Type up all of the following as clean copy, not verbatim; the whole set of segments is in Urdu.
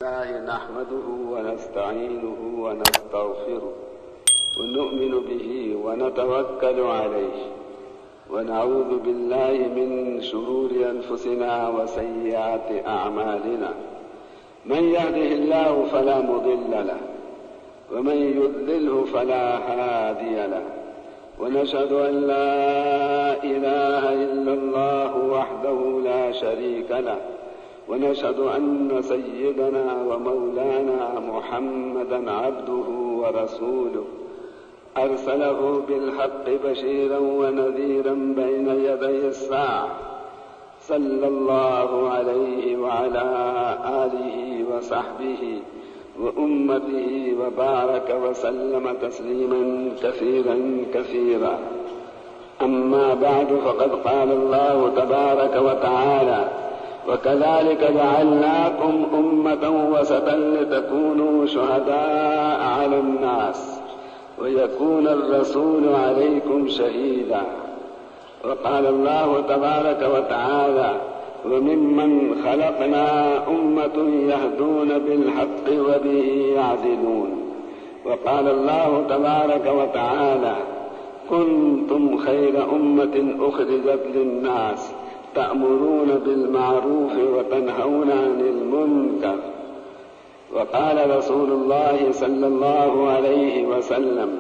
نحمده ونستعينه ونستغفره ونؤمن به ونتوكل عليه ونعوذ بالله من شرور أنفسنا وسيئات أعمالنا من يهده الله فلا مضل له ومن يضلله فلا هادي له ونشهد أن لا إله إلا الله وحده لا شريك له ونشهد أن سيدنا ومولانا محمدا عبده ورسوله أرسله بالحق بشيرا ونذيرا بين يدي الساعة صلى الله عليه وعلى آله وصحبه وأمته وبارك وسلم تسليما كثيرا كثيرا. أما بعد فقد قال الله تبارك وتعالى وكذلك جعلناكم أمة وسطا لتكونوا شهداء على الناس ويكون الرسول عليكم شهيدا. وقال الله تبارك وتعالى وممن خلقنا أمة يهدون بالحق وبه يعدلون. وقال الله تبارك وتعالى كنتم خير أمة أخرجت للناس تأمرون بالمعروف وتنهون عن المنكر. وقال رسول الله صلى الله عليه وسلم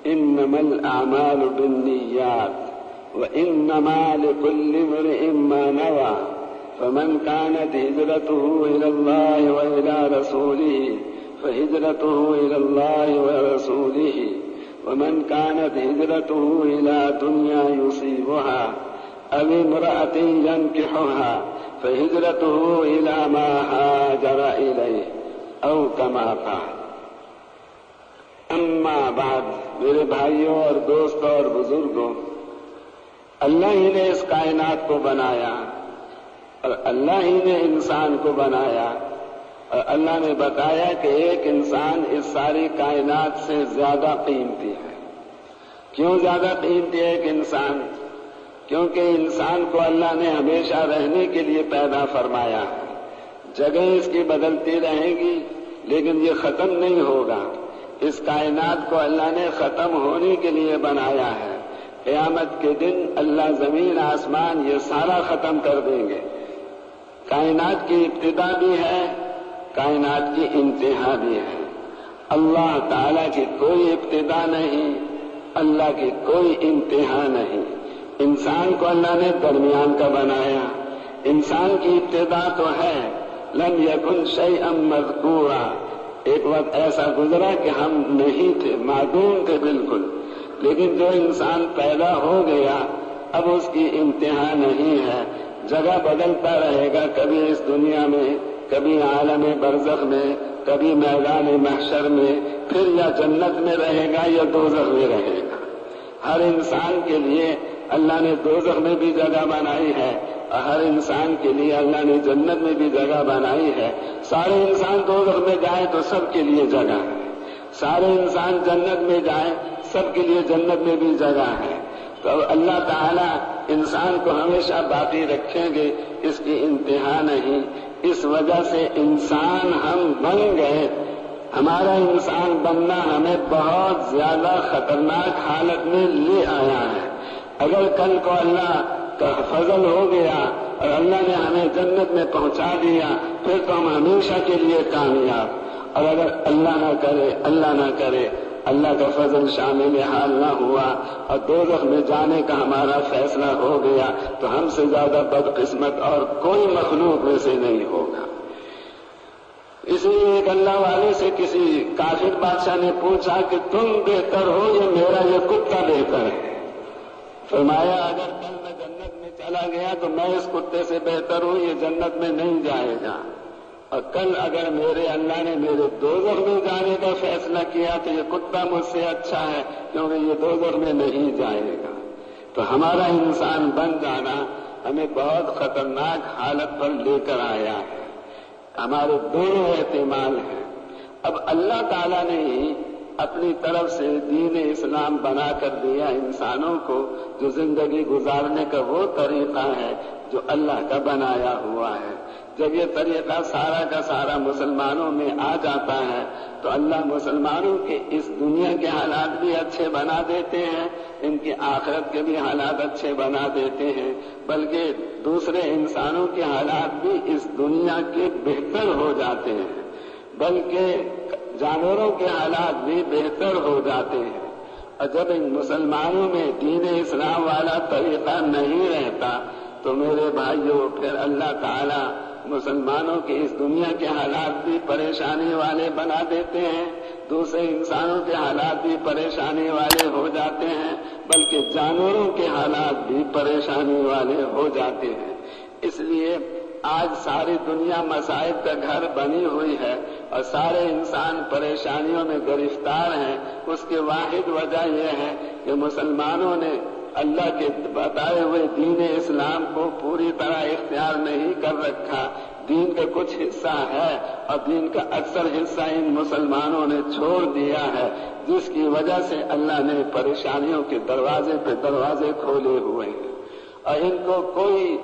إنما الأعمال بالنيات وإنما لكل امرئ ما نوى فمن كانت هجرته إلى الله وإلى رسوله فهجرته إلى الله ورسوله ومن كانت هجرته إلى دنيا يصيبها أو امرأة ينكحها فهجرته إلى ما هاجر إليه أو كما قال. أما بعد، میرے بھائیوں اور دوستوں اور بزرگوں، اللہ ہی نے اس کائنات کو بنایا اور اللہ ہی نے انسان کو بنایا اور اللہ نے بتایا کہ ایک انسان اس ساری کائنات سے زیادہ قیمتی ہے. کیوں زیادہ قیمتی ہے ایک انسان؟ کیونکہ انسان کو اللہ نے ہمیشہ رہنے کے لیے پیدا فرمایا ہے. جگہ اس کی بدلتی رہیں گی لیکن یہ ختم نہیں ہوگا. اس کائنات کو اللہ نے ختم ہونے کے لیے بنایا ہے. قیامت کے دن اللہ زمین آسمان یہ سارا ختم کر دیں گے. کائنات کی ابتدا بھی ہے، کائنات کی انتہا بھی ہے. اللہ تعالیٰ کی کوئی ابتدا نہیں، اللہ کی کوئی انتہا نہیں. انسان کو اللہ نے درمیان کا بنایا. انسان کی ابتدا تو ہے لم یکن شیئا مذکورا. ایک وقت ایسا گزرا کہ ہم نہیں تھے، معدوم تھے بالکل. لیکن جو انسان پیدا ہو گیا اب اس کی انتہا نہیں ہے. جگہ بدلتا رہے گا، کبھی اس دنیا میں، کبھی عالم برزخ میں، کبھی میدان محشر میں، پھر یا جنت میں رہے گا یا دوزخ میں رہے گا. ہر انسان کے لیے اللہ نے دوزخ میں بھی جگہ بنائی ہے اور ہر انسان کے لیے اللہ نے جنت میں بھی جگہ بنائی ہے. سارے انسان دوزخ میں جائیں تو سب کے لیے جگہ ہے. سارے انسان جنت میں جائیں سب کے لیے جنت میں بھی جگہ ہے. تو اللہ تعالیٰ انسان کو ہمیشہ باقی رکھیں گے، اس کی انتہا نہیں. اس وجہ سے انسان ہم بن گئے. ہمارا انسان بننا ہمیں بہت زیادہ خطرناک حالت میں لے آیا ہے. اگر کل کو اللہ کا فضل ہو گیا اور اللہ نے ہمیں جنت میں پہنچا دیا پھر تو ہم ہمیشہ کے لیے کامیاب. اور اگر اللہ نہ کرے اللہ کا فضل شامل حال نہ ہوا اور دوزخ میں جانے کا ہمارا فیصلہ ہو گیا تو ہم سے زیادہ بدقسمت اور کوئی مخلوق ویسے نہیں ہوگا. اس لیے ایک اللہ والے سے کسی کافر بادشاہ نے پوچھا کہ تم بہتر ہو یا میرا یہ کتا بہتر ہے؟ فرمایا اگر کل میں جنت میں چلا گیا تو میں اس کتے سے بہتر ہوں، یہ جنت میں نہیں جائے گا. اور کل اگر اللہ نے میرے دوزخ میں جانے کا فیصلہ کیا تو یہ کتا مجھ سے اچھا ہے کیونکہ یہ دوزخ میں نہیں جائے گا. تو ہمارا انسان بن جانا ہمیں بہت خطرناک حالت پر لے کر آیا ہے. ہمارے دونوں احتمال ہیں. اب اللہ تعالیٰ نے ہی اپنی طرف سے دین اسلام بنا کر دیا انسانوں کو، جو زندگی گزارنے کا وہ طریقہ ہے جو اللہ کا بنایا ہوا ہے. جب یہ طریقہ سارا کا سارا مسلمانوں میں آ جاتا ہے تو اللہ مسلمانوں کے اس دنیا کے حالات بھی اچھے بنا دیتے ہیں، ان کی آخرت کے بھی حالات اچھے بنا دیتے ہیں، بلکہ دوسرے انسانوں کے حالات بھی اس دنیا کے بہتر ہو جاتے ہیں، بلکہ جانوروں کے حالات بھی بہتر ہو جاتے ہیں۔ اور جب ان مسلمانوں میں دین اسلام والا طریقہ نہیں رہتا تو میرے بھائیوں پھر اللہ تعالی مسلمانوں کے اس دنیا کے حالات بھی پریشانی والے بنا دیتے ہیں، دوسرے انسانوں کے حالات بھی پریشانی والے ہو جاتے ہیں، بلکہ جانوروں کے حالات بھی پریشانی والے ہو جاتے ہیں۔ اس لیے آج ساری دنیا مصائب کا گھر بنی ہوئی ہے اور سارے انسان پریشانیوں میں گرفتار ہیں۔ اس کی واحد وجہ یہ ہے کہ مسلمانوں نے اللہ کے بتائے ہوئے دین اسلام کو پوری طرح اختیار نہیں کر رکھا۔ دین کا کچھ حصہ ہے اور دین کا اکثر حصہ ان مسلمانوں نے چھوڑ دیا ہے، جس کی وجہ سے اللہ نے پریشانیوں کے دروازے پہ دروازے کھولے ہوئے ہیں اور ان کو کوئی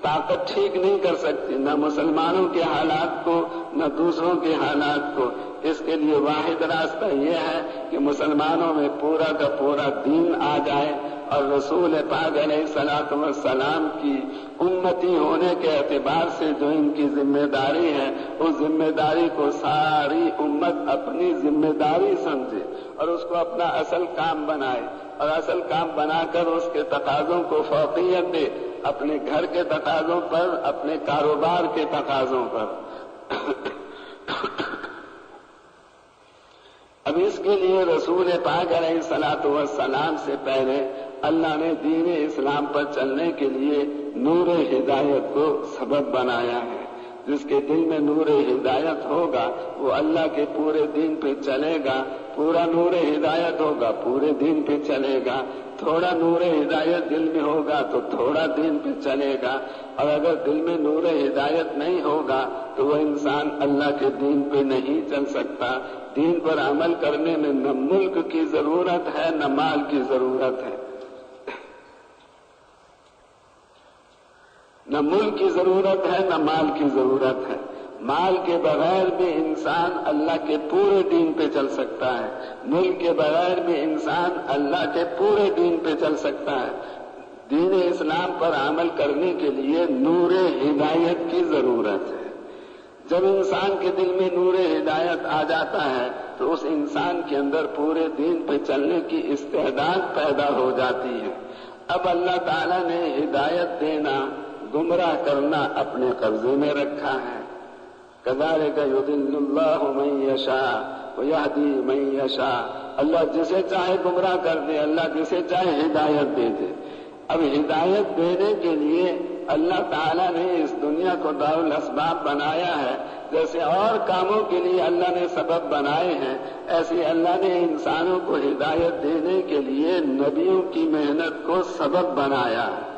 طاقت ٹھیک نہیں کر سکتی، نہ مسلمانوں کے حالات کو نہ دوسروں کے حالات کو۔ اس کے لیے واحد راستہ یہ ہے کہ مسلمانوں میں پورا کا پورا دین آ جائے اور رسول پاک علیہ الصلوۃ والسلام کی امتی ہونے کے اعتبار سے جو ان کی ذمہ داری ہے، اس ذمہ داری کو ساری امت اپنی ذمہ داری سمجھے اور اس کو اپنا اصل کام بنائے، اور اصل کام بنا کر اس کے تقاضوں کو فوقیت دے، اپنے گھر کے تقاضوں پر، اپنے کاروبار کے تقاضوں پر۔ اب اس کے لیے رسول پاک علیہ الصلوۃ والسلام سے پہلے اللہ نے دین اسلام پر چلنے کے لیے نور ہدایت کو سبب بنایا ہے۔ جس کے دل میں نور ہدایت ہوگا وہ اللہ کے پورے دین پہ چلے گا، پورا نور ہدایت ہوگا پورے دین پہ چلے گا، تھوڑا نور ہدایت دل میں ہوگا تو تھوڑا دین پہ چلے گا، اور اگر دل میں نور ہدایت نہیں ہوگا تو وہ انسان اللہ کے دین پہ نہیں چل سکتا۔ دین پر عمل کرنے میں نہ ملک کی ضرورت ہے نہ مال کی ضرورت ہے، نہ ملک کی ضرورت ہے نہ مال کی ضرورت ہے۔ مال کے بغیر بھی انسان اللہ کے پورے دین پہ چل سکتا ہے، ملک کے بغیر بھی انسان اللہ کے پورے دین پہ چل سکتا ہے۔ دین اسلام پر عمل کرنے کے لیے نور ہدایت کی ضرورت ہے۔ جب انسان کے دل میں نور ہدایت آ جاتا ہے تو اس انسان کے اندر پورے دین پہ چلنے کی استعداد پیدا ہو جاتی ہے۔ اب اللہ تعالیٰ نے ہدایت دینا، گمراہ کرنا اپنے قبضے میں رکھا ہے۔ كَذَلِكَ يُضِلُّ اللَّهُ مَن يَشَاءُ وَيَهْدِي مَن يَشَاءُ۔ اللہ جسے چاہے گمراہ کر دے، اللہ جسے چاہے ہدایت دے دے۔ اب ہدایت دینے کے لیے اللہ تعالیٰ نے اس دنیا کو دارالاسباب بنایا ہے، جیسے اور کاموں کے لیے اللہ نے سبب بنائے ہیں، ایسے اللہ نے انسانوں کو ہدایت دینے کے لیے نبیوں کی محنت کو سبب بنایا ہے۔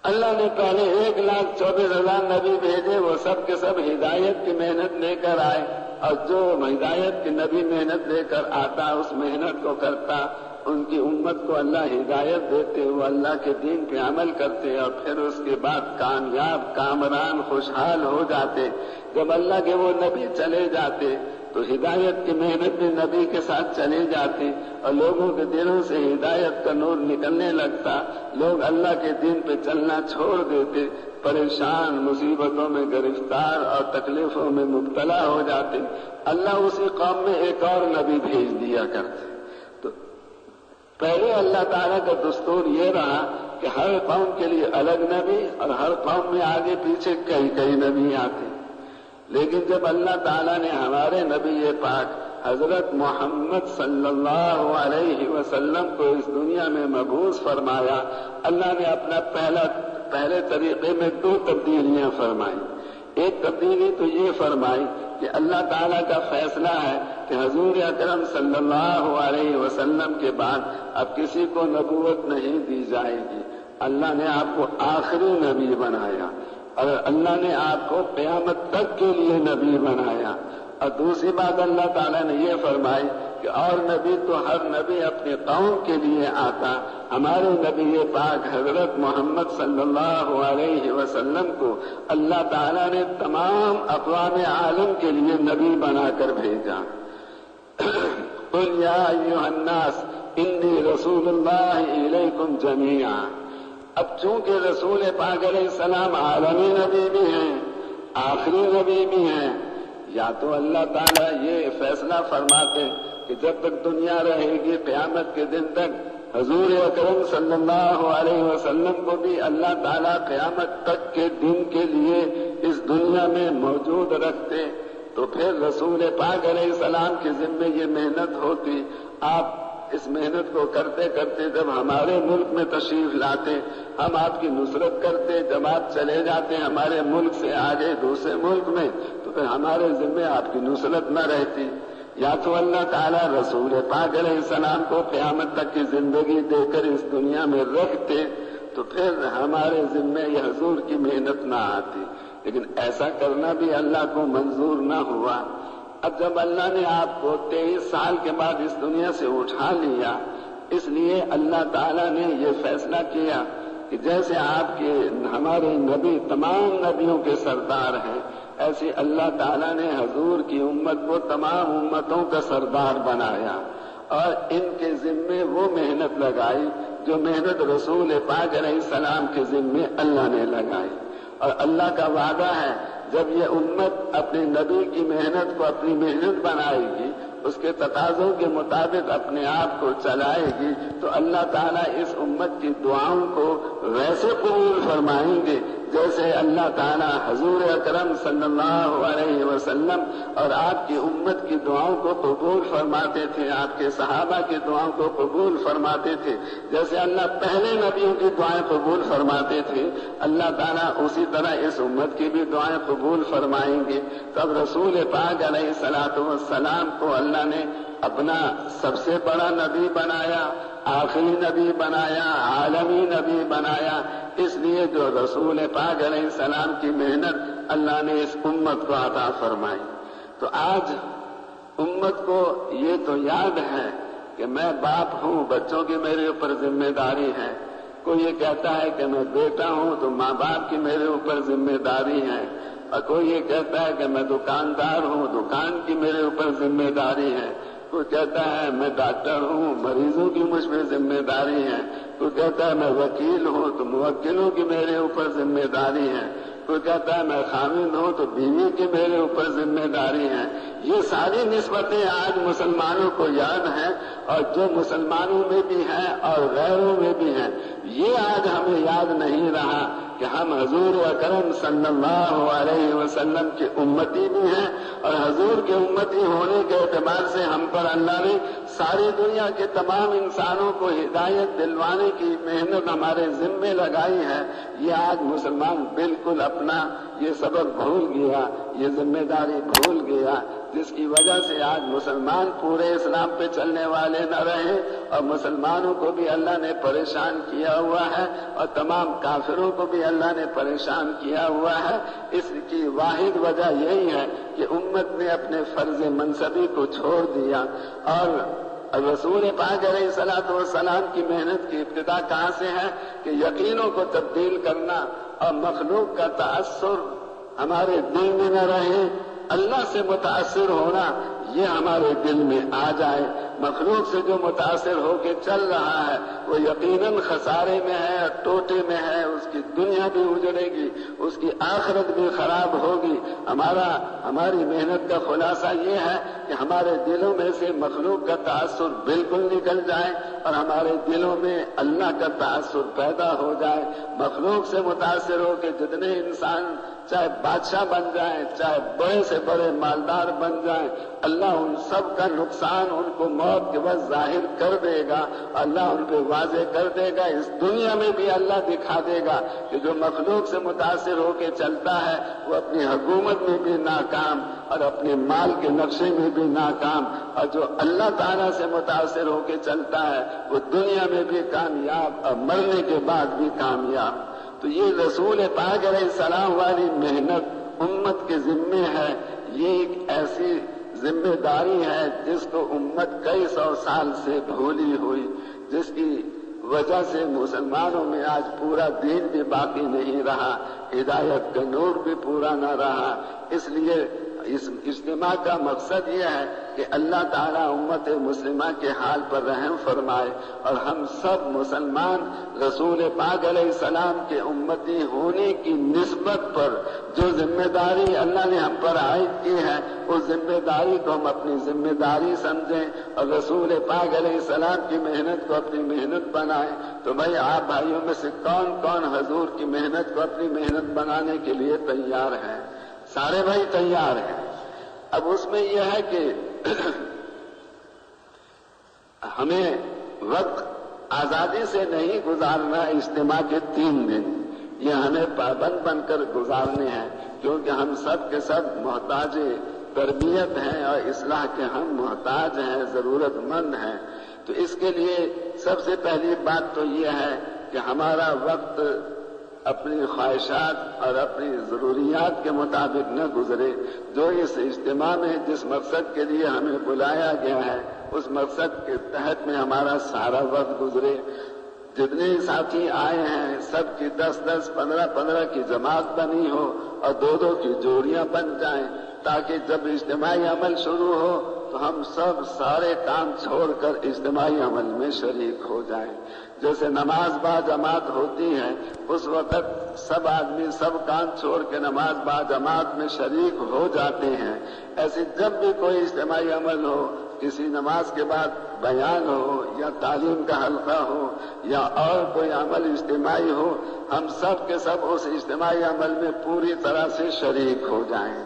اللہ نے پہلے 1,24,000 نبی بھیجے، وہ سب کے سب ہدایت کی محنت لے کر آئے، اور جو ہدایت کے نبی محنت لے کر آتا اس محنت کو کرتا، ان کی امت کو اللہ ہدایت دیتے، وہ اللہ کے دین پہ عمل کرتے اور پھر اس کے بعد کامیاب کامران خوشحال ہو جاتے۔ جب اللہ کے وہ نبی چلے جاتے تو ہدایت کی محنت بھی نبی کے ساتھ چلی جاتی اور لوگوں کے دلوں سے ہدایت کا نور نکلنے لگتا، لوگ اللہ کے دین پہ چلنا چھوڑ دیتے، پریشان، مصیبتوں میں گرفتار اور تکلیفوں میں مبتلا ہو جاتے۔ اللہ اسی قوم میں ایک اور نبی بھیج دیا کرتے۔ تو پہلے اللہ تعالیٰ کا دستور یہ رہا کہ ہر قوم کے لیے الگ نبی اور ہر قوم میں آگے پیچھے کئی نبی آتے، لیکن جب اللہ تعالیٰ نے ہمارے نبی پاک حضرت محمد صلی اللہ علیہ وسلم کو اس دنیا میں مبعوث فرمایا، اللہ نے اپنا پہلے طریقے میں 2 تبدیلیاں فرمائی۔ ایک تبدیلی تو یہ فرمائی کہ اللہ تعالیٰ کا فیصلہ ہے کہ حضور اکرم صلی اللہ علیہ وسلم کے بعد اب کسی کو نبوت نہیں دی جائے گی، اللہ نے آپ کو آخری نبی بنایا اور اللہ نے آپ کو قیامت تک کے لیے نبی بنایا۔ اور دوسری بات اللہ تعالیٰ نے یہ فرمائی کہ اور نبی تو ہر نبی اپنی قوم کے لیے آتا، ہمارے نبی پاک حضرت محمد صلی اللہ علیہ وسلم کو اللہ تعالیٰ نے تمام اقوام عالم کے لیے نبی بنا کر بھیجا۔ قل یا ایھا الناس انی رسول اللہ الیکم جمیعا۔ اب چونکہ رسول پاک علیہ السلام عالمی نبی بھی ہیں، آخری نبی بھی ہیں، یا تو اللہ تعالیٰ یہ فیصلہ فرماتے کہ جب تک دنیا رہے گی قیامت کے دن تک حضور اکرم صلی اللہ علیہ وسلم کو بھی اللہ تعالیٰ قیامت تک کے دن کے لیے اس دنیا میں موجود رکھتے، تو پھر رسول پاک علیہ السلام کے ذمے یہ محنت ہوتی۔ آپ اس محنت کو کرتے کرتے جب ہمارے ملک میں تشریف لاتے، ہم آپ کی نصرت کرتے، جب آپ چلے جاتے ہمارے ملک سے آگے دوسرے ملک میں، تو پھر ہمارے ذمے آپ کی نصرت نہ رہتی۔ یا تو اللہ تعالیٰ رسول پاک علیہ السلام کو قیامت تک کی زندگی دے کر اس دنیا میں رکھتے، تو پھر ہمارے ذمے یہ حضور کی محنت نہ آتی، لیکن ایسا کرنا بھی اللہ کو منظور نہ ہوا۔ اب جب اللہ نے آپ کو 23 سال کے بعد اس دنیا سے اٹھا لیا، اس لیے اللہ تعالیٰ نے یہ فیصلہ کیا کہ جیسے آپ کے ہمارے نبی تمام نبیوں کے سردار ہیں، ایسے اللہ تعالیٰ نے حضور کی امت کو تمام امتوں کا سردار بنایا، اور ان کے ذمے وہ محنت لگائی جو محنت رسول پاک علیہ السلام کے ذمے اللہ نے لگائی۔ اور اللہ کا وعدہ ہے جب یہ امت اپنے نبی کی محنت کو اپنی محنت بنائے گی، اس کے تقاضوں کے مطابق اپنے آپ کو چلائے گی، تو اللہ تعالیٰ اس امت کی دعاؤں کو ویسے قبول فرمائیں گے جیسے اللہ تعالیٰ حضور اکرم صلی اللہ علیہ وسلم اور آپ کی امت کی دعاؤں کو قبول فرماتے تھے، آپ کے صحابہ کی دعاؤں کو قبول فرماتے تھے، جیسے اللہ پہلے نبیوں کی دعائیں قبول فرماتے تھے، اللہ تعالیٰ اسی طرح اس امت کی بھی دعائیں قبول فرمائیں گے۔ تب رسول پاک علیہ الصلوۃ والسلام کو اللہ نے اپنا سب سے بڑا نبی بنایا، آخری نبی بنایا، عالمی نبی بنایا۔ اس لیے جو رسول پاک علیہ السلام کی محنت اللہ نے اس امت کو عطا فرمائی۔ تو آج امت کو یہ تو یاد ہے کہ میں باپ ہوں، بچوں کی میرے اوپر ذمہ داری ہے۔ کوئی یہ کہتا ہے کہ میں بیٹا ہوں تو ماں باپ کی میرے اوپر ذمہ داری ہے، اور کوئی یہ کہتا ہے کہ میں دکاندار ہوں، دکان کی میرے اوپر ذمہ داری ہے، کوئی کہتا ہے میں ڈاکٹر ہوں، مریضوں کی مجھ پہ ذمہ داری ہے، کوئی کہتا ہے میں وکیل ہوں تو موکلوں کی میرے اوپر ذمہ داری ہے، کوئی کہتا ہے میں خاوند ہوں تو بیوی کی میرے اوپر ذمہ داری ہے۔ یہ ساری نسبتیں آج مسلمانوں کو یاد ہیں، اور جو مسلمانوں میں بھی ہیں اور غیروں میں بھی ہیں، یہ آج ہمیں یاد نہیں رہا کہ ہم حضور اکرم صلی اللہ علیہ وسلم کے امتی بھی ہیں، اور حضور کے امتی ہونے کے اعتبار سے ہم پر اللہ نے ساری دنیا کے تمام انسانوں کو ہدایت دلوانے کی محنت ہمارے ذمے لگائی ہے۔ یہ آج مسلمان بالکل اپنا یہ سبق بھول گیا، یہ ذمہ داری بھول گیا، جس کی وجہ سے آج مسلمان پورے اسلام پہ چلنے والے نہ رہے، اور مسلمانوں کو بھی اللہ نے پریشان کیا ہوا ہے، اور تمام کافروں کو بھی اللہ نے پریشان کیا ہوا ہے۔ اس کی واحد وجہ یہی ہے کہ امت نے اپنے فرض منصبی کو چھوڑ دیا، اور رسول پاک علیہ الصلوۃ والسلام کی محنت کی ابتدا کہاں سے ہے کہ یقینوں کو تبدیل کرنا اور مخلوق کا تأثر ہمارے دل میں نہ رہے، اللہ سے متاثر ہونا یہ ہمارے دل میں آ جائے۔ مخلوق سے جو متاثر ہو کے چل رہا ہے وہ یقیناً خسارے میں ہے، ٹوٹے میں ہے، اس کی دنیا بھی اجڑے گی، اس کی آخرت بھی خراب ہوگی۔ ہماری محنت کا خلاصہ یہ ہے کہ ہمارے دلوں میں سے مخلوق کا تأثر بالکل نکل جائے اور ہمارے دلوں میں اللہ کا تأثر پیدا ہو جائے۔ مخلوق سے متاثر ہو کے جتنے انسان چاہے بادشاہ بن جائیں، چاہے بڑے سے بڑے مالدار بن جائیں، اللہ ان سب کا نقصان ان کو موت کے وقت ظاہر کر دے گا، اللہ ان پہ واضح کر دے گا۔ اس دنیا میں بھی اللہ دکھا دے گا کہ جو مخلوق سے متاثر ہو کے چلتا ہے وہ اپنی حکومت میں بھی ناکام اور اپنے مال کے نقشے میں بھی ناکام، اور جو اللہ تعالیٰ سے متاثر ہو کے چلتا ہے وہ دنیا میں بھی کامیاب اور مرنے کے بعد بھی کامیاب۔ تو یہ رسول پاک علیہ السلام والی محنت امت کے ذمے ہے۔ یہ ایک ایسی ذمہ داری ہے جس کو امت کئی سو سال سے بھولی ہوئی، جس کی وجہ سے مسلمانوں میں آج پورا دین بھی باقی نہیں رہا، ہدایت کا نور بھی پورا نہ رہا۔ اس لیے اس اجتماع کا مقصد یہ ہے کہ اللہ تعالیٰ امت مسلمہ کے حال پر رحم فرمائے اور ہم سب مسلمان رسول پاک علیہ السلام کے امتی ہونے کی نسبت پر جو ذمہ داری اللہ نے ہم پر عائد کی ہے اس ذمہ داری کو ہم اپنی ذمہ داری سمجھیں اور رسول پاک علیہ السلام کی محنت کو اپنی محنت بنائیں۔ تو بھائی آپ بھائیوں میں سے کون کون حضور کی محنت کو اپنی محنت بنانے کے لیے تیار ہیں؟ سارے بھائی تیار ہیں۔ اب اس میں یہ ہے کہ ہمیں وقت آزادی سے نہیں گزارنا اجتماع کے 3 دن، یہ ہمیں پابند بن کر گزارنے ہیں، کیونکہ ہم سب کے سب محتاج تربیت ہیں اور اصلاح کے ہم محتاج ہیں، ضرورت مند ہیں۔ تو اس کے لیے سب سے پہلی بات تو یہ ہے کہ ہمارا وقت اپنی خواہشات اور اپنی ضروریات کے مطابق نہ گزرے، جو اس اجتماع میں جس مقصد کے لیے ہمیں بلایا گیا ہے اس مقصد کے تحت میں ہمارا سارا وقت گزرے۔ جتنے ساتھی آئے ہیں سب کی 10-10 15-15 کی جماعت بنی ہو اور 2-2 کی جوڑیاں بن جائیں، تاکہ جب اجتماعی عمل شروع ہو تو ہم سب سارے کام چھوڑ کر اجتماعی عمل میں شریک ہو جائیں۔ جیسے نماز با جماعت ہوتی ہے اس وقت سب آدمی سب کام چھوڑ کے نماز با جماعت میں شریک ہو جاتے ہیں، ایسے جب بھی کوئی اجتماعی عمل ہو، کسی نماز کے بعد بیان ہو یا تعلیم کا حلقہ ہو یا اور کوئی عمل اجتماعی ہو، ہم سب کے سب اس اجتماعی عمل میں پوری طرح سے شریک ہو جائیں۔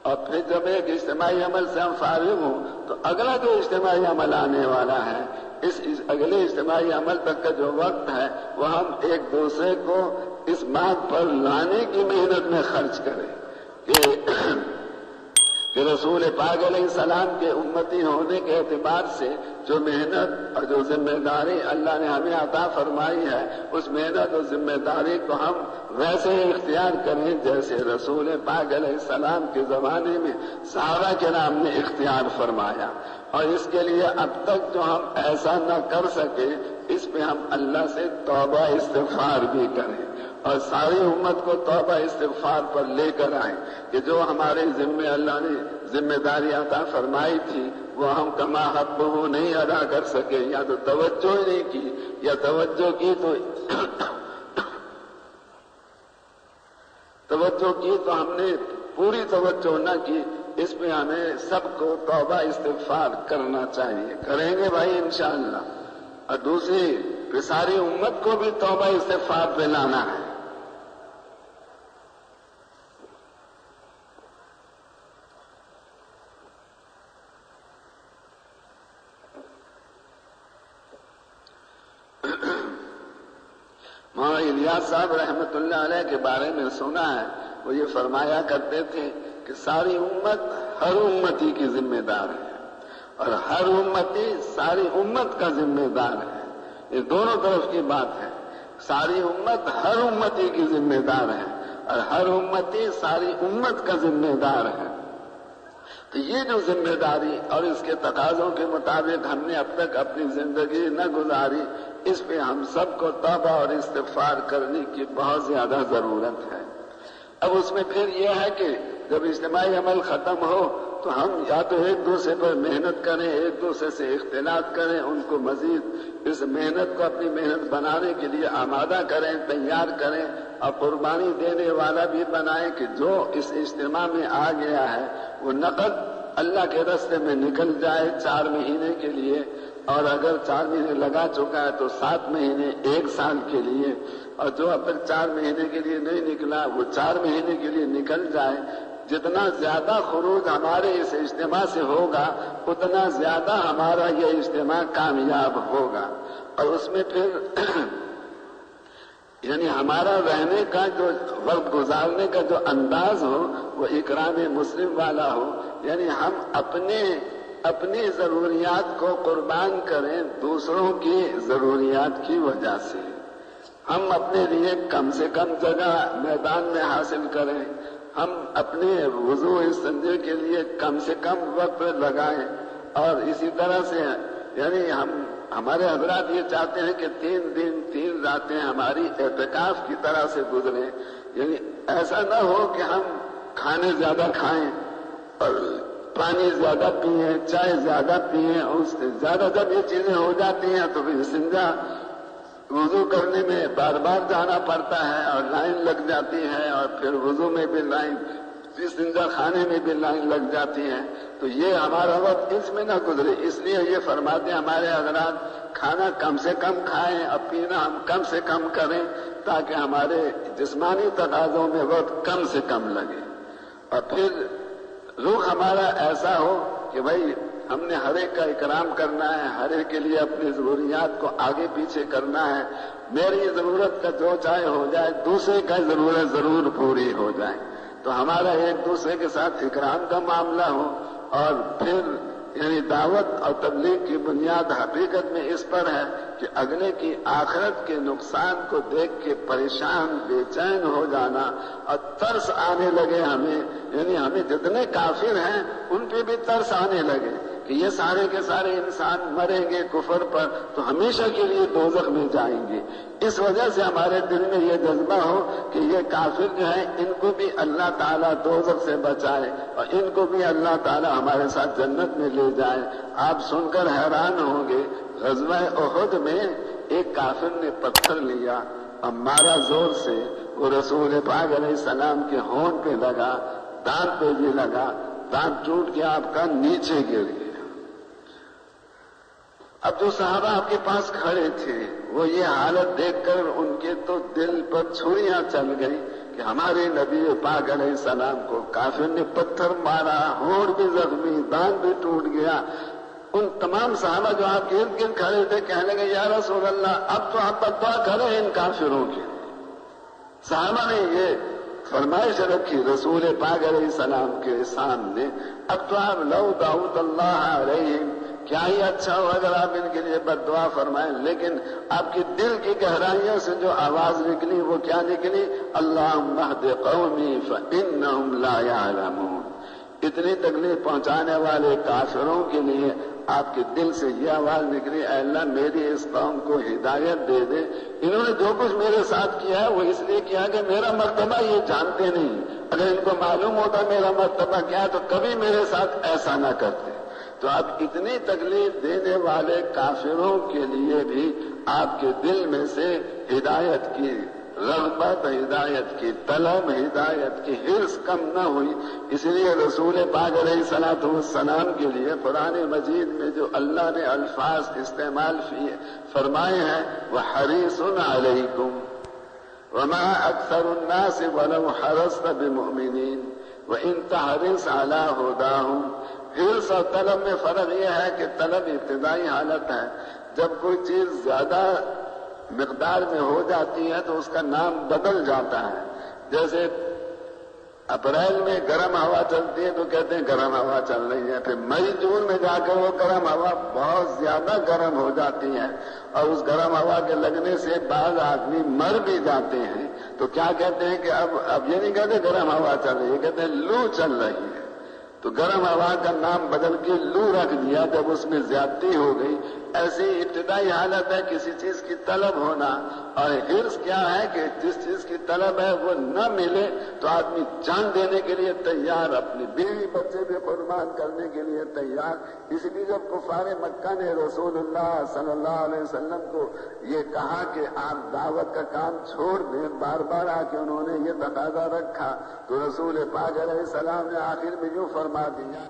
اور پھر جب ایک اجتماعی عمل سے ہم فارغ ہوں تو اگلا جو اجتماعی عمل آنے والا ہے، اس اگلے اجتماعی عمل تک کا جو وقت ہے وہ ہم ایک دوسرے کو اس بات پر لانے کی محنت میں خرچ کریں کہ رسول پاک علیہ السلام کے امتی ہونے کے اعتبار سے جو محنت اور جو ذمہ داری اللہ نے ہمیں عطا فرمائی ہے اس محنت اور ذمہ داری کو ہم ویسے اختیار کریں جیسے رسول پاک علیہ السلام کے زمانے میں صحابہ کرام نے اختیار فرمایا۔ اور اس کے لیے اب تک جو ہم ایسا نہ کر سکے اس پہ ہم اللہ سے توبہ استغفار بھی کریں اور ساری امت کو توبہ استغفار پر لے کر آئیں کہ جو ہمارے ذمہ اللہ نے ذمہ داری عطا فرمائی تھی وہ ہم کما حق ہو نہیں ادا کر سکے، یا تو توجہ ہی نہیں کی یا توجہ کی تو ہم نے پوری توجہ نہ کی۔ اس میں ہمیں سب کو توبہ استغفار کرنا چاہیے، کریں گے بھائی انشاءاللہ۔ اور دوسری کہ ساری امت کو بھی توبہ استغفار پہ لانا ہے۔ مولانا الیاس صاحب رحمۃ اللہ علیہ کے بارے میں سنا ہے، وہ یہ فرمایا کرتے تھے کہ ساری امت ہر امتی کی ذمہ دار ہے اور ہر امتی ساری امت کا ذمہ دار ہے۔ یہ دونوں طرف کی بات ہے، ساری امت ہر امتی کی ذمہ دار ہے اور ہر امتی ساری امت کا ذمہ دار ہے۔ تو یہ جو ذمہ داری اور اس کے تقاضوں کے مطابق ہم نے اب تک اپنی زندگی نہ گزاری، اس پہ ہم سب کو توبہ اور استغفار کرنے کی بہت زیادہ ضرورت ہے۔ اب اس میں پھر یہ ہے کہ جب اجتماعی عمل ختم ہو تو ہم یا تو ایک دوسرے پر محنت کریں، ایک دوسرے سے اختلاط کریں، ان کو مزید اس محنت کو اپنی محنت بنانے کے لیے آمادہ کریں، تیار کریں اور قربانی دینے والا بھی بنائیں کہ جو اس اجتماع میں آ گیا ہے وہ نقد اللہ کے راستے میں نکل جائے 4 مہینے کے لیے، اور اگر 4 مہینے لگا چکا ہے تو 7 مہینے 1 سال کے لیے، اور جو اب تک 4 مہینے کے لیے نہیں نکلا وہ 4 مہینے کے لیے نکل جائے۔ جتنا زیادہ خروج ہمارے اس اجتماع سے ہوگا اتنا زیادہ ہمارا یہ اجتماع کامیاب ہوگا، اور اس میں پھر یعنی ہمارا رہنے کا جو وقت گزارنے کا جو انداز ہو وہ اکرام مسلم والا ہو، یعنی ہم اپنی ضروریات کو قربان کریں دوسروں کی ضروریات کی وجہ سے۔ ہم اپنے لیے کم سے کم جگہ میدان میں حاصل کریں ہم اپنے وضو استنجے کے لیے کم سے کم وقت لگائیں، اور اسی طرح سے یعنی ہمارے حضرات یہ چاہتے ہیں کہ 3 دن 3 راتیں ہماری اعتکاف کی طرح سے گزریں، یعنی ایسا نہ ہو کہ ہم کھانے زیادہ کھائیں اور پانی زیادہ پئیں، چائے زیادہ پئیں، اور اس سے زیادہ جب یہ چیزیں ہو جاتی ہیں تو پھر استنجا وضو کرنے میں بار بار جانا پڑتا ہے اور لائن لگ جاتی ہے، اور پھر وضو میں بھی لائن، استنجا خانے میں بھی لائن لگ جاتی ہے، تو یہ ہمارا وقت اس میں نہ گزرے۔ اس لیے یہ فرماتے ہیں ہمارے حضرات کھانا کم سے کم کھائیں اور پینا ہم کم سے کم کریں، تاکہ ہمارے جسمانی تقاضوں میں وقت کم سے کم لگے، اور پھر رخ ہمارا ایسا ہو کہ بھائی ہم نے ہر ایک کا اکرام کرنا ہے، ہر ایک کے لیے اپنی ضروریات کو آگے پیچھے کرنا ہے، میری ضرورت کا جو چاہے ہو جائے، دوسرے کا ضرورت ضرور پوری ہو جائے، تو ہمارا ایک دوسرے کے ساتھ اکرام کا معاملہ ہو۔ اور پھر یعنی دعوت اور تبلیغ کی بنیاد حقیقت میں اس پر ہے کہ اگلے کی آخرت کے نقصان کو دیکھ کے پریشان بے چین ہو جانا اور ترس آنے لگے ہمیں، یعنی ہمیں جتنے کافر ہیں ان پہ بھی ترس آنے لگے کہ یہ سارے کے سارے انسان مریں گے کفر پر تو ہمیشہ کے لیے دوزخ میں جائیں گے۔ اس وجہ سے ہمارے دل میں یہ جذبہ ہو کہ یہ کافر جو ہیں ان کو بھی اللہ تعالیٰ دوزخ سے بچائے اور ان کو بھی اللہ تعالیٰ ہمارے ساتھ جنت میں لے جائے۔ آپ سن کر حیران ہوں گے، غزوہ احد میں ایک کافر نے پتھر لیا اور مارا زور سے، وہ رسول پاک علیہ السلام کے ہونٹ پہ لگا، دانت پہ بھی لگا، دانت ٹوٹ کے آپ کا نیچے گر گیا۔ اب جو صحابہ آپ کے پاس کھڑے تھے وہ یہ حالت دیکھ کر ان کے تو دل پر چھریاں چل گئی کہ ہمارے نبی پاک علیہ السلام کو کافر نے پتھر مارا، ہونٹ بھی زخمی، دانت بھی ٹوٹ گیا۔ ان تمام صحابہ جو آپ کے ارد گرد کھڑے تھے کہنے لگے یا رسول اللہ اب تو آپ بدعا کریں ان کافروں کی۔ صحابہ نے یہ فرمائش رکھی رسول پاک علیہ السلام کے سامنے، اب تو آپ لو دعوت اللہ علیہم، کیا ہی اچھا ہو اگر آپ ان کے لیے بددعا فرمائیں، لیکن آپ کی دل کی گہرائیوں سے جو آواز نکلی وہ کیا نکلی؟ اللہم اہد قومی فانہم لا یعلمون۔ اتنی تکلیف پہنچانے والے کافروں کے لیے آپ کے دل سے یہ آواز نکلی، اے اللہ میری اس قوم کو ہدایت دے دے، انہوں نے جو کچھ میرے ساتھ کیا ہے وہ اس لیے کیا کہ میرا مرتبہ یہ جانتے نہیں، اگر ان کو معلوم ہوتا میرا مرتبہ کیا ہے تو کبھی میرے ساتھ ایسا نہ کرتے۔ تو آپ اتنی تکلیف دینے والے کافروں کے لیے بھی آپ کے دل میں سے ہدایت کی رغبت، ہدایت کی طلب، ہدایت کی حرص کم نہ ہوئی۔ اس لیے رسول پاک علیہ الصلوۃ والسلام کے لیے قرآن مجید میں جو اللہ نے الفاظ استعمال فرمائے ہیں وَحَرِيصٌ عَلَيْكُمْ وَمَا أَكْثَرُ النَّاسِ وَلَوْ حَرَصْتَ بِمُؤْمِنِينَ وَإِن تَحْرِصْ عَلَىٰ هُدَاهُمْ۔ حرص اور طلب میں فرق یہ ہے کہ طلب ابتدائی حالت ہے، جب کوئی چیز زیادہ مقدار میں ہو جاتی ہے تو اس کا نام بدل جاتا ہے۔ جیسے اپریل میں گرم ہوا چلتی ہے تو کہتے ہیں گرم ہوا چل رہی ہے، پھر مئی جون میں جا کر وہ گرم ہوا بہت زیادہ گرم ہو جاتی ہے اور اس گرم ہوا کے لگنے سے بعض آدمی مر بھی جاتے ہیں، تو کیا کہتے ہیں کہ اب یہ نہیں کہتے گرم ہوا چل رہی ہے، کہتے ہیں لو چل رہی ہے۔ تو گرم ہوا کا نام بدل کے لو رکھ دیا جب اس میں زیادتی ہو گئی۔ ایسی ابتدائی حالت ہے کسی چیز کی طلب ہونا، اور حرص کیا ہے کہ جس چیز کی طلب ہے وہ نہ ملے تو آدمی جان دینے کے لیے تیار، اپنی بیوی بچے بھی قربان کرنے کے لیے تیار۔ اس لیے جب کفار مکہ نے رسول اللہ صلی اللہ علیہ وسلم کو یہ کہا کہ آپ دعوت کا کام چھوڑ دیں، بار بار آ کے انہوں نے یہ تقاضا رکھا، تو رسول پاک علیہ السلام نے آخر میں یوں فرما دیا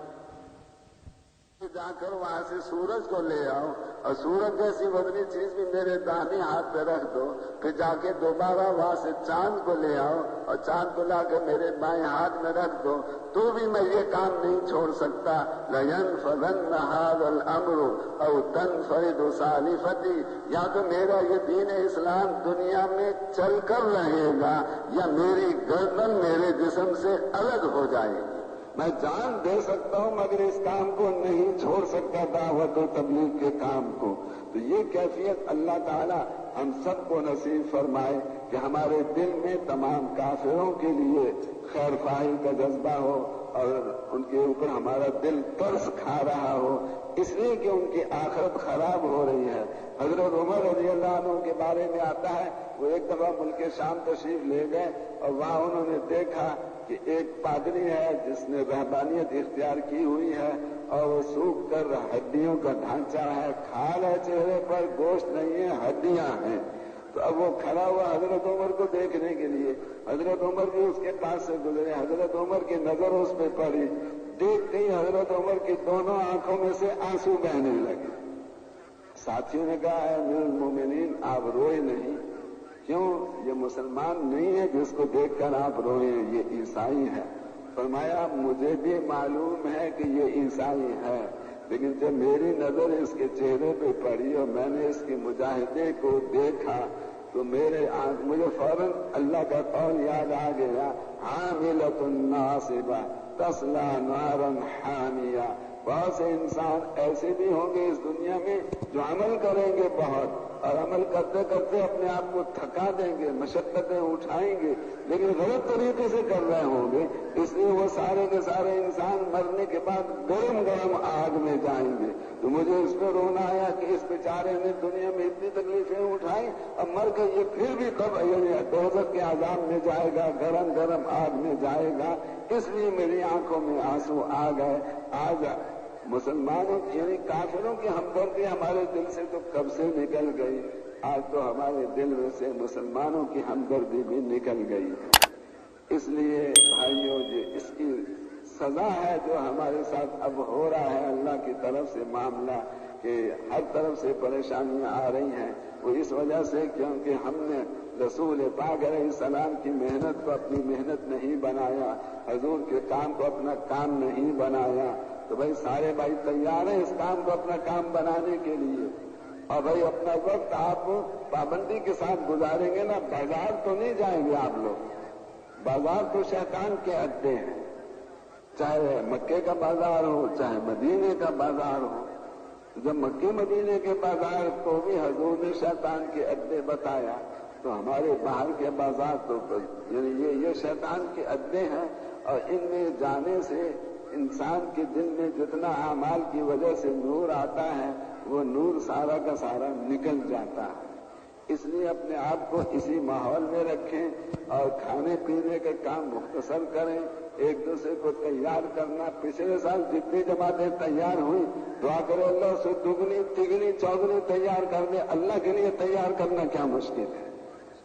جا کر وہاں سے سورج کو لے آؤ اور سورج جیسی وزنی چیز بھی میرے داہنے ہاتھ پہ رکھ دو، پھر جا کے دوبارہ وہاں سے چاند کو لے آؤ اور چاند کو لا کے میرے بائیں ہاتھ میں رکھ دو، تو بھی میں یہ کام نہیں چھوڑ سکتا۔ لَيَنْفَذَنَّ هَذَا الْأَمْرُ أَوْ تَنْفَرِدُ صَالِفَتِي، یا تو میرا یہ دین اسلام دنیا میں چل کر رہے گا یا میری گردن میرے جسم سے الگ ہو جائے گی۔ میں جان دے سکتا ہوں مگر اس کام کو نہیں چھوڑ سکتا، دعوت و تبلیغ کے کام کو۔ تو یہ کیفیت اللہ تعالی ہم سب کو نصیب فرمائے کہ ہمارے دل میں تمام کافروں کے لیے خیر خواہی کا جذبہ ہو اور ان کے اوپر ہمارا دل ترس کھا رہا ہو، اس لیے کہ ان کی آخرت خراب ہو رہی ہے۔ حضرت عمر رضی اللہ عنہ کے بارے میں آتا ہے، وہ ایک دفعہ ملک شام تشریف لے گئے اور وہاں انہوں نے دیکھا کہ ایک پادری ہے جس نے رہبانیت اختیار کی ہوئی ہے اور وہ سوکھ کر ہڈیوں کا ڈھانچہ ہے، کھال ہے چہرے پر، گوشت نہیں ہے، ہڈیاں ہیں۔ تو اب وہ کھڑا ہوا حضرت عمر کو دیکھنے کے لیے، حضرت عمر بھی اس کے پاس سے گزرے، حضرت عمر کی نظر اس پہ پڑی، دیکھتے ہی حضرت عمر کی دونوں آنکھوں میں سے آنسو بہنے لگے۔ ساتھیوں نے کہا، اے امیر المومنین آپ روئے نہیں، کیوں؟ یہ مسلمان نہیں ہے جس کو دیکھ کر آپ روئیں، یہ عیسائی ہے۔ فرمایا مجھے بھی معلوم ہے کہ یہ عیسائی ہے، لیکن جب میری نظر اس کے چہرے پہ پڑی اور میں نے اس کی مجاہدے کو دیکھا تو مجھے فوراً اللہ کا قول یاد آ گیا، حاملۃ ناصبہ تصلی نارا حامیہ۔ بہت سے انسان ایسے بھی ہوں گے اس دنیا میں جو عمل کریں گے بہت، اور عمل کرتے کرتے اپنے آپ کو تھکا دیں گے، مشقتیں اٹھائیں گے، لیکن غلط طریقے سے کر رہے ہوں گے، اس لیے وہ سارے کے سارے انسان مرنے کے بعد گرم گرم آگ میں جائیں گے۔ تو مجھے اس پہ رونا آیا کہ اس بیچارے نے دنیا میں اتنی تکلیفیں اٹھائیں، اب مر کر یہ پھر بھی تب دوزخ کے عذاب میں جائے گا، گرم گرم آگ میں جائے گا، اس لیے میری آنکھوں میں آنسو آ گئے۔ آج مسلمانوں یعنی کافروں کی ہمدردی ہمارے دل سے تو کب سے نکل گئی، آج تو ہمارے دل میں سے مسلمانوں کی ہمدردی بھی نکل گئی۔ اس لیے بھائیوں، یہ اس کی سزا ہے جو ہمارے ساتھ اب ہو رہا ہے اللہ کی طرف سے معاملہ، کہ ہر طرف سے پریشانیاں آ رہی ہیں، وہ اس وجہ سے کیونکہ ہم نے رسول پاک علیہ السلام کی محنت کو اپنی محنت نہیں بنایا، حضور کے کام کو اپنا کام نہیں بنایا۔ تو بھائی سارے بھائی تیار ہیں اس کام کو اپنا کام بنانے کے لیے، اور بھائی اپنا وقت آپ پابندی کے ساتھ گزاریں گے نا، بازار تو نہیں جائیں گے آپ لوگ، بازار تو شیطان کے اڈے ہیں، چاہے مکے کا بازار ہو چاہے مدینے کا بازار ہو۔ جب مکے مدینے کے بازار کو بھی حضور نے شیطان کے اڈے بتایا، تو ہمارے باہر کے بازار تو یعنی یہ شیطان کے اڈے ہیں، اور ان میں جانے سے انسان کے دل میں جتنا اعمال کی وجہ سے نور آتا ہے وہ نور سارا کا سارا نکل جاتا ہے۔ اس لیے اپنے آپ کو اسی ماحول میں رکھیں اور کھانے پینے کا کام مختصر کریں، ایک دوسرے کو تیار کرنا۔ پچھلے سال جتنی جماعتیں تیار ہوئی، دعا کرے اللہ سے دگنی تگنی چوگنی تیار کر دے۔ اللہ کے لیے تیار کرنا کیا مشکل ہے؟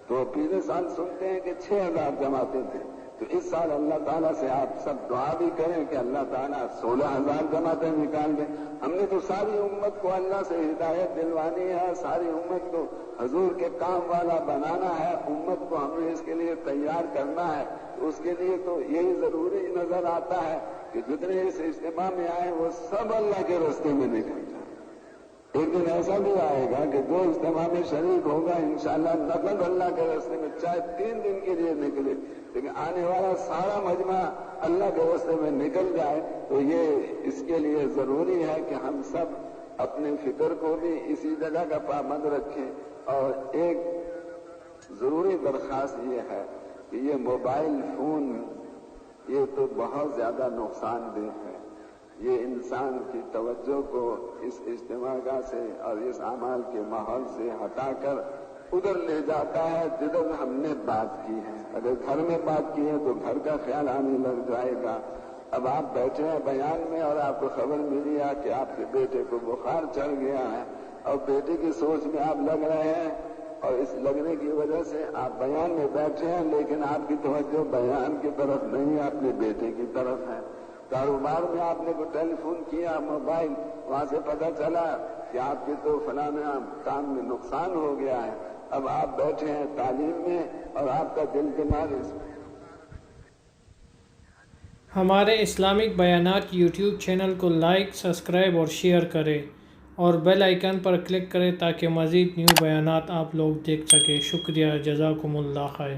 تو پچھلے سال سنتے ہیں کہ 6000 جماعتیں تھیں، تو اس سال اللہ تعالیٰ سے آپ سب دعا بھی کریں کہ اللہ تعالیٰ 16000 جماعتیں نکال دیں۔ ہم نے تو ساری امت کو اللہ سے ہدایت دلوانی ہے، ساری امت کو حضور کے کام والا بنانا ہے، امت کو ہم نے اس کے لیے تیار کرنا ہے۔ اس کے لیے تو یہی ضروری نظر آتا ہے کہ جتنے اس اجتماع میں آئے وہ سب اللہ کے راستے میں نکل جائیں۔ ایک دن ایسا بھی آئے گا کہ جو اجتماع میں شریک ہوگا انشاءاللہ نقد اللہ کے راستے میں، چاہے 3 دن کے لیے نکلے، لیکن آنے والا سارا مجمع اللہ کے راستے میں نکل جائے۔ تو یہ اس کے لیے ضروری ہے کہ ہم سب اپنے فکر کو بھی اسی جگہ کا پابند رکھیں۔ اور ایک ضروری درخواست یہ ہے کہ یہ موبائل فون یہ تو بہت زیادہ نقصان دہ ہے، یہ انسان کی توجہ کو اس اجتماع سے اور اس اعمال کے ماحول سے ہٹا کر ادھر لے جاتا ہے جدھر ہم نے بات کی ہے۔ اگر گھر میں بات کی ہے تو گھر کا خیال آنے لگ جائے گا۔ اب آپ بیٹھے ہیں بیان میں اور آپ کو خبر ملی ہے کہ آپ کے بیٹے کو بخار چڑھ گیا ہے، اور بیٹے کی سوچ میں آپ لگ رہے ہیں، اور اس لگنے کی وجہ سے آپ بیان میں بیٹھے ہیں، لیکن آپ کی توجہ بیان کی طرف نہیں ہے، اپنے بیٹے کی طرف ہے۔ کاروبار میں آپ نے کوئی ٹیلی فون کیا، موبائل، وہاں سے پتہ چلا کہ آپ کے تو فلانا کام میں نقصان ہو گیا ہے۔ اب آپ بیٹھے ہیں تعلیم میں اور آپ کا دل دماغ اس میں۔ ہمارے اسلامک بیانات یوٹیوب چینل کو لائک، سبسکرائب اور شیئر کریں، اور بیل آئیکن پر کلک کریں تاکہ مزید نیو بیانات آپ لوگ دیکھ سکیں۔ شکریہ، جزاکم اللہ خیر۔